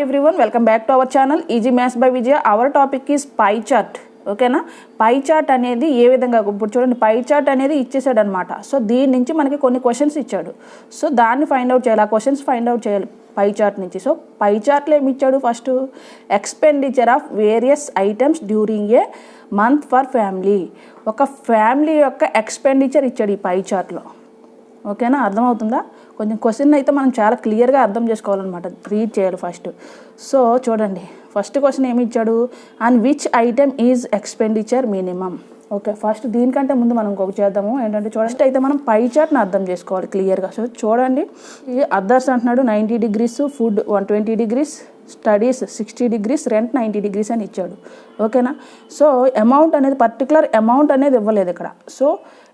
everyone, welcome back to our channel Easymaths by Vijaya. Our topic is pie chart. ఓకేనా, pie chart అనేది ఏ విధంగా ఇప్పుడు చూడండి, pie chart అనేది ఇచ్చేసాడు అనమాట. సో దీని నుంచి మనకి కొన్ని క్వశ్చన్స్ ఇచ్చాడు. సో దాన్ని ఫైండ్ అవుట్ చేయాలి, ఆ క్వశ్చన్స్ ఫైండ్ అవుట్ చేయాలి పై చార్ట్ నుంచి. సో పై చార్ట్లో ఏమి ఇచ్చాడు, first expenditure of various items during a month for family. ఒక ఫ్యామిలీ యొక్క ఎక్స్పెండిచర్ ఇచ్చాడు ఈ పై చార్ట్లో. ఓకేనా, అర్థమవుతుందా? కొంచెం క్వశ్చన్ అయితే మనం చాలా క్లియర్గా అర్థం చేసుకోవాలన్నమాట, రీడ్ చేయాలి ఫస్ట్. సో చూడండి, ఫస్ట్ క్వశ్చన్ ఏమి ఇచ్చాడు, and which item is expenditure minimum. Okay, first దీనికంటే ముందు మనం ఇంకొక చేద్దాము. ఏంటంటే చూడండి, అయితే మనం పై చార్ట్ని అర్థం చేసుకోవాలి క్లియర్గా. సో చూడండి, ఈ అదర్స్ అంటున్నాడు 90 degrees, food 120 degrees, studies 60 degrees, rent 90 degrees అని ఇచ్చాడు. ఓకేనా, సో అమౌంట్ అనేది పర్టికులర్ అమౌంట్ అనేది ఇవ్వలేదు ఇక్కడ. సో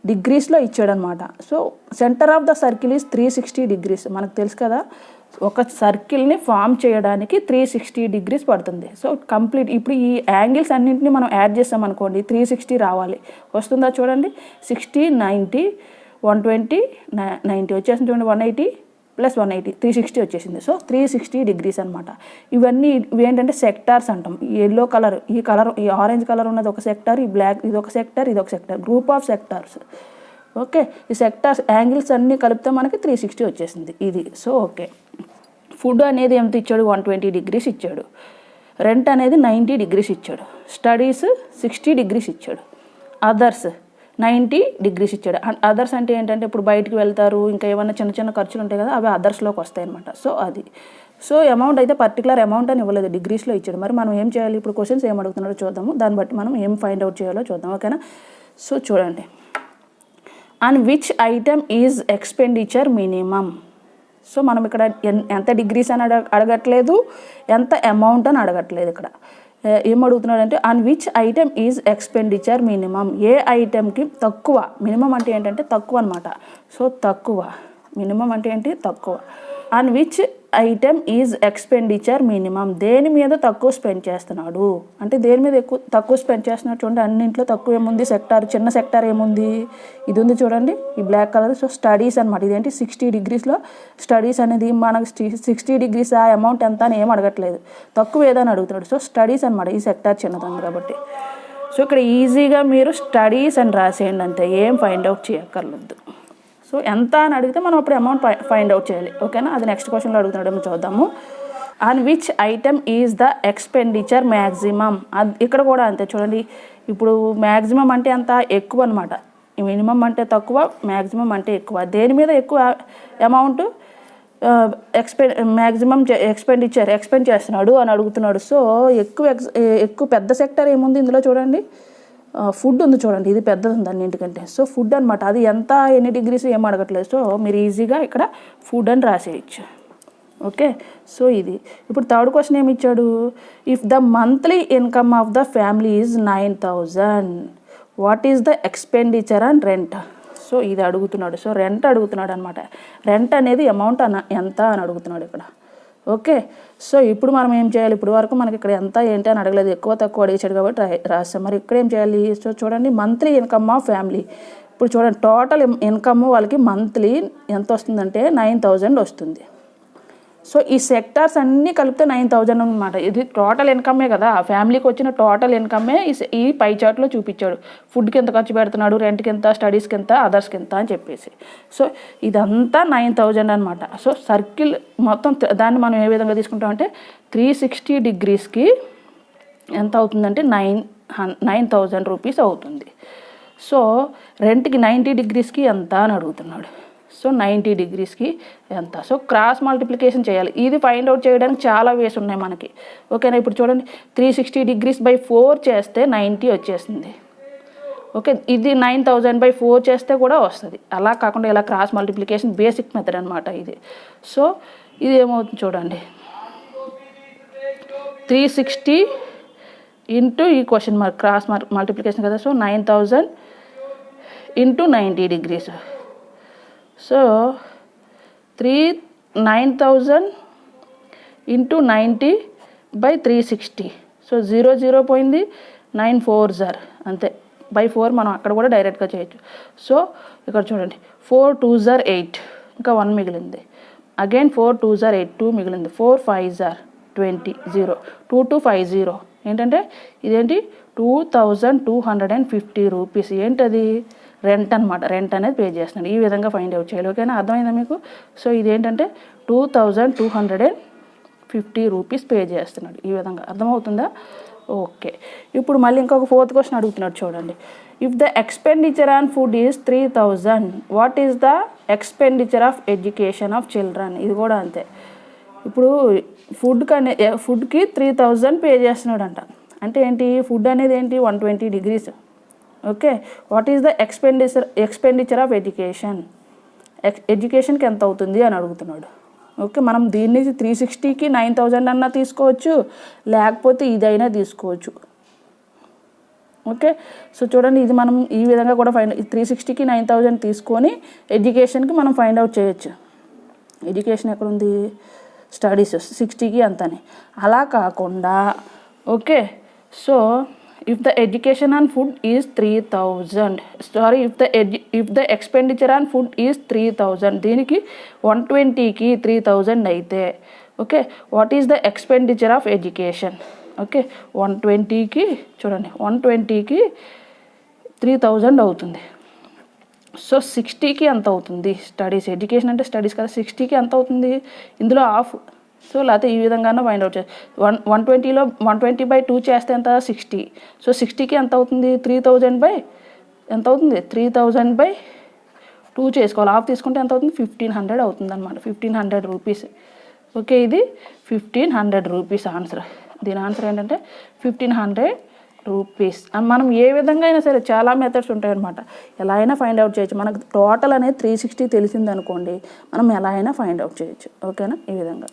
డిగ్రీస్లో ఇచ్చాడు అనమాట. So centre of the circle is 360 degrees. మనకు తెలుసు కదా, ఒక సర్కిల్ని ఫామ్ చేయడానికి 360 degrees పడుతుంది. సో కంప్లీట్ ఇప్పుడు ఈ యాంగిల్స్ అన్నింటినీ మనం యాడ్ చేస్తాం అనుకోండి, 360 రావాలి. వస్తుందా చూడండి, 60, 90, 120, 90 వచ్చేసింది చూడండి, 180 + 180 360 వచ్చేసింది. సో 360 degrees అనమాట. ఇవన్నీ ఏంటంటే సెక్టార్స్ అంటాం. ఈ ఎల్లో కలర్, ఈ ఆరెంజ్ కలర్ ఉన్నది ఒక సెక్టార్, ఈ బ్లాక్ ఇది ఒక సెక్టార్, ఇది ఒక sector, group of sectors. Okay, ఈ సెక్టార్స్ యాంగిల్స్ అన్నీ కలిపితే మనకి 360 వచ్చేసింది ఇది. సో ఓకే, ఫుడ్ అనేది ఎంత ఇచ్చాడు, 120 degrees ఇచ్చాడు. రెంట్ అనేది 90 degrees ఇచ్చాడు. స్టడీస్ 60 degrees ఇచ్చాడు. అదర్స్ 90 degrees ఇచ్చాడు. అదర్స్ అంటే ఏంటంటే ఇప్పుడు బయటికి వెళ్తారు, ఇంకా ఏమైనా చిన్న చిన్న ఖర్చులు ఉంటాయి కదా, అవి అదర్స్లోకి వస్తాయి అనమాట. సో అది. సో అమౌంట్ అయితే పర్టికులర్ అమౌంట్ అని ఇవ్వలేదు, డిగ్రీస్లో ఇచ్చాడు. మరి మనం ఏం చేయాలి, ఇప్పుడు క్వశ్చన్స్ ఏం అడుగుతున్నారో చూద్దాము, దాన్ని బట్టి మనం ఏం ఫైండ్ అవుట్ చేయాలో చూద్దాం. ఓకేనా, సో చూడండి, and which item is expenditure minimum. So మనం ఇక్కడ ఎంత డిగ్రీస్ అని అడగట్లేదు, ఎంత అమౌంట్ అని అడగట్లేదు. ఇక్కడ ఏం అడుగుతున్నాడు అంటే, and which item is expenditure minimum. ఏ ఐటమ్కి తక్కువ, మినిమం అంటే ఏంటంటే తక్కువ అనమాట. సో తక్కువ, మినిమం అంటే ఏంటి, తక్కువ. And which item is expenditure minimum, దేని మీద తక్కువ స్పెండ్ చేస్తున్నాడు అంటే దేని మీద తక్కువ స్పెండ్ చేస్తున్నాడు. చూడండి, అన్నింట్లో తక్కువ ఏముంది, సెక్టార్, చిన్న సెక్టార్ ఏముంది, ఇది ఉంది చూడండి, ఈ బ్లాక్ కలర్. సో స్టడీస్ అనమాట. ఇదేంటి 60 degreesలో స్టడీస్ అనేది మనకు 60 degrees ఆ అమౌంట్ ఎంత అని ఏం అడగట్లేదు, తక్కువ ఏదని అడుగుతున్నాడు. సో స్టడీస్ అనమాట, ఈ సెక్టార్ చిన్నదండి కాబట్టి. సో ఇక్కడ ఈజీగా మీరు స్టడీస్ అని రాసేయండి అంతే, ఏం ఫైండ్ అవుట్ చేయక్కర్లేదు. సో ఎంత అని అడిగితే మనం అప్పుడు అమౌంట్ ఫైండ్ అవుట్ చేయాలి. ఓకేనా, అది నెక్స్ట్ క్వశ్చన్లో అడుగుతున్నాడేమో చూద్దాము. And which item is the expenditure maximum. అది ఇక్కడ కూడా అంతే చూడండి, ఇప్పుడు మ్యాక్సిమం అంటే అంత ఎక్కువ అనమాట, మినిమం అంటే తక్కువ, మ్యాక్సిమం అంటే ఎక్కువ. దేని మీద ఎక్కువ అమౌంట్ మ్యాక్సిమం ఎక్స్పెండ్ చేస్తున్నాడు అని అడుగుతున్నాడు. సో ఎక్కువ పెద్ద సెక్టర్ ఏముంది ఇందులో చూడండి, ఫుడ్ ఉంది చూడండి, ఇది పెద్దది ఉంది అన్నింటికంటే. సో ఫుడ్ అనమాట, అది ఎంత ఎన్ని డిగ్రీస్ ఏం అడగట్లేదు. సో మీరు ఈజీగా ఇక్కడ ఫుడ్ అని రాసేయచ్చు. ఓకే, సో ఇది. ఇప్పుడు థర్డ్ క్వశ్చన్ ఏమి ఇచ్చాడు, if the monthly income of the family is 9,000, what is the expenditure and rent. So ఇది అడుగుతున్నాడు. సో రెంట్ అడుగుతున్నాడు అనమాట. రెంట్ అనేది అమౌంట్ ఎంత అని అడుగుతున్నాడు ఇక్కడ. ఓకే, సో ఇప్పుడు మనం ఏం చేయాలి, ఇప్పుడు వరకు మనకి ఇక్కడ ఎంత ఏంటి అని అడగలేదు, ఎక్కువ తక్కువ అడిగాడు కాబట్టి రాస్తాం. మరి ఇక్కడ ఏం చేయాలి, సో చూడండి, మంత్లీ ఇన్కమ్ ఆఫ్ ఫ్యామిలీ. ఇప్పుడు చూడండి, టోటల్ ఇన్కమ్ వాళ్ళకి మంత్లీ ఎంత వస్తుందంటే 9,000 వస్తుంది. సో ఈ సెక్టార్స్ అన్నీ కలిపితే 9,000 అనమాట. ఇది టోటల్ ఇన్కమే కదా, ఆ ఫ్యామిలీకి వచ్చిన టోటల్ ఇన్కమే ఈ పై చార్ట్లో చూపించాడు. ఫుడ్కి ఎంత ఖర్చు పెడుతున్నాడు, రెంట్కి ఎంత, స్టడీస్కి ఎంత, అదర్స్కి ఎంత అని చెప్పేసి. సో ఇదంతా 9,000 అనమాట. సో సర్కిల్ మొత్తం దాన్ని మనం ఏ విధంగా తీసుకుంటామంటే 360 degreesకి ఎంత అవుతుందంటే 9,000 rupees అవుతుంది. సో రెంట్కి 90 degreesకి ఎంత అని అడుగుతున్నాడు. సో 90 degreesకి ఎంత. సో క్రాస్ మల్టిప్లికేషన్ చేయాలి. ఇది ఫైండ్ అవుట్ చేయడానికి చాలా వేస్ ఉన్నాయి మనకి. ఓకేనా, ఇప్పుడు చూడండి, 360 degrees by 4 చేస్తే 90 వచ్చేసింది. ఓకే, ఇది 9,000 by 4 చేస్తే కూడా వస్తుంది. అలా కాకుండా ఇలా క్రాస్ మల్టిప్లికేషన్ బేసిక్ మెథడ్ అనమాట ఇది. సో ఇది ఏమవుతుంది చూడండి, 360 ఇంటూ ఈ క్వశ్చన్ మార్క్, క్రాస్ మల్టిప్లికేషన్ కదా. So 9,000 into 90 degrees. So 9,000 into 90 by 360. So 0 పోయింది, 9 4s అంతే, by 4 మనం అక్కడ కూడా డైరెక్ట్గా చేయొచ్చు. సో ఇక్కడ చూడండి, 4 2s 8, ఇంకా 1 మిగిలింది. అగైన్ 4 2s 8, 2 మిగిలింది. 4 5s 20 0 2250 ఏంటంటే ఇదేంటి 2250 రూపీస్. ఏంటది? రెంట్ అనమాట. రెంట్ అనేది పే చేస్తున్నాడు. ఈ విధంగా ఫైండ్ అవుట్ చేయాలి. ఓకేనా? అర్థమైందా మీకు? సో ఇదేంటంటే 2250 రూపీస్ పే చేస్తున్నాడు. ఈ విధంగా అర్థమవుతుందా? ఓకే. ఇప్పుడు మళ్ళీ ఇంకొక 4th క్వశ్చన్ అడుగుతున్నాడు చూడండి. If the expenditure on food is 3000, what is the expenditure of education of children? ఇది కూడా అంతే. ఇప్పుడు ఫుడ్కి 3000 పే చేస్తున్నాడు అంట. అంటే ఏంటి? ఫుడ్ అనేది ఏంటి? 120 degrees. Okay. What is the expenditure of education? ఎడ్యుకేషన్కి ఎంత అవుతుంది అని అడుగుతున్నాడు. ఓకే. మనం దీన్ని 360కి 9000 అన్నా తీసుకోవచ్చు, లేకపోతే ఇదైనా తీసుకోవచ్చు. ఓకే. సో చూడండి, ఇది మనం ఈ విధంగా కూడా 360కి 9000 తీసుకొని ఎడ్యుకేషన్కి మనం ఫైండ్ అవుట్ చేయొచ్చు. ఎడ్యుకేషన్ ఎక్కడుంది? స్టడీస్ 60కి అంతని. అలా కాకుండా okay. So if the education on food is 3000, if the expenditure on food is 3000, దీనికి 120కి 3000 అయితే okay, what is the expenditure of education? Okay. 120కి చూడండి, 120కి 3000 అవుతుంది. సో 60కి ఎంత అవుతుంది? స్టడీస్, ఎడ్యుకేషన్ అంటే స్టడీస్ కదా, 60కి ఎంత అవుతుంది? ఇందులో హాఫ్. సో లేకపోతే ఈ విధంగానే ఫైండ్ అవుట్ చేయాలి. 120లో 120/2 చేస్తే ఎంత? 60. సో 60కి ఎంత అవుతుంది? 3000 బై ఎంత అవుతుంది? 3000/2 చేసుకోవాలి. హాఫ్ తీసుకుంటే ఎంత అవుతుంది? 1500 అవుతుంది అనమాట. 1500 రూపీస్. ఓకే. ఇది 1500 రూపీస్ ఆన్సర్. దీని ఆన్సర్ ఏంటంటే 1500 రూపీస్. మనం ఏ విధంగా అయినా సరే చాలా మెథడ్స్ ఉంటాయన్నమాట. ఎలా అయినా ఫైండ్ అవుట్ చేయొచ్చు. మనకు టోటల్ అనేది 360 తెలిసింది అనుకోండి, మనం ఎలా అయినా ఫైండ్ అవుట్ చేయొచ్చు. ఓకేనా? ఈ విధంగా.